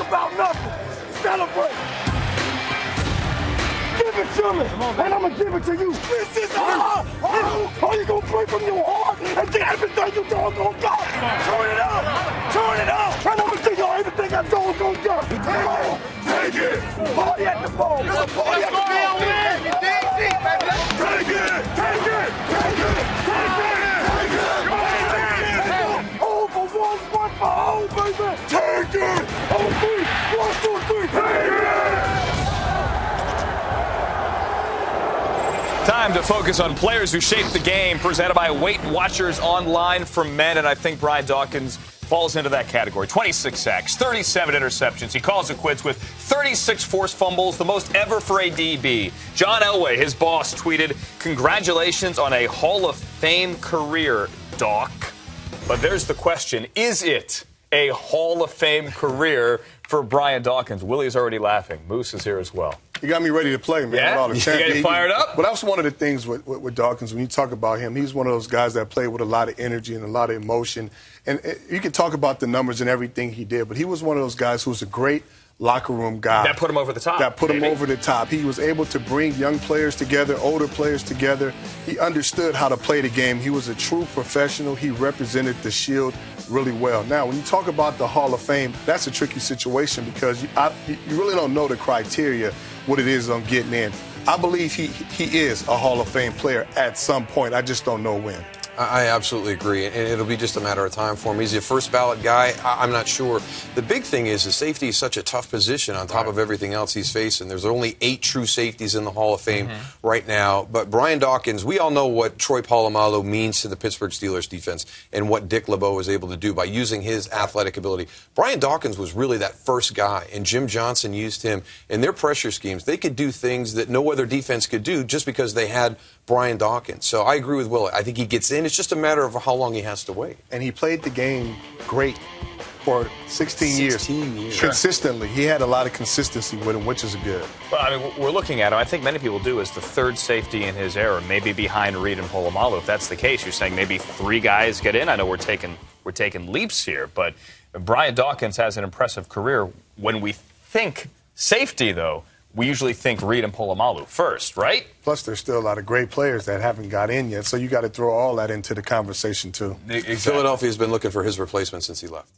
about nothing. Celebrate. Give it to me, and I'm gonna give it to you. This is hard. Are you gonna play from your heart and get everything you doggone got? Turn it up. Turn it up. And I'm gonna give you everything I doggone got. Come on. Take it. Party at the ball. It's a party at the ball. Take it. Take it. Take it. Take it. All for one for all, baby. Take it. On three. 1, 2, 3. Take it. Time to focus on players who shaped the game, presented by Weight Watchers Online for Men, and I think Brian Dawkins falls into that category. 26 sacks, 37 interceptions. He calls it quits with 36 forced fumbles, the most ever for a DB. John Elway, his boss, tweeted, "Congratulations on a Hall of Fame career, Doc." But there's the question, is it a Hall of Fame career for Brian Dawkins? Willie's already laughing. Moose is here as well. You got me ready to play, man. Yeah? All the You got you fired up? But that's one of the things with Dawkins, when you talk about him, he's one of those guys that played with a lot of energy and a lot of emotion. And you can talk about the numbers and everything he did, but he was one of those guys who was a great locker room guy. That put him over the top. That put him over the top. He was able to bring young players together, older players together. He understood how to play the game. He was a true professional. He represented the Shield really well. Now, when you talk about the Hall of Fame, that's a tricky situation because you really don't know the criteria, what it is on getting in. I believe he is a Hall of Fame player at some point. I just don't know when. I absolutely agree, and it'll be just a matter of time for him. He's a first ballot guy. I'm not sure. The big thing is the safety is such a tough position on top of everything else he's facing. There's only 8 true safeties in the Hall of Fame right now. But Brian Dawkins, we all know what Troy Polamalu means to the Pittsburgh Steelers defense and what Dick LeBeau was able to do by using his athletic ability. Brian Dawkins was really that first guy, and Jim Johnson used him in their pressure schemes. They could do things that no other defense could do just because they had Brian Dawkins. So I agree with Will. I think he gets in. It's just a matter of how long he has to wait. And he played the game great for 16 years. Consistently. He had a lot of consistency with him, which is good. Well, I mean, we're looking at him. I think many people do as the third safety in his era, maybe behind Reed and Polamalu. If that's the case, you're saying maybe 3 guys get in. I know we're taking leaps here, but Brian Dawkins has an impressive career. When we think safety, though, we usually think Reed and Polamalu first, right? Plus, there's still a lot of great players that haven't got in yet, so you got to throw all that into the conversation, too. Exactly. Philadelphia's been looking for his replacement since he left.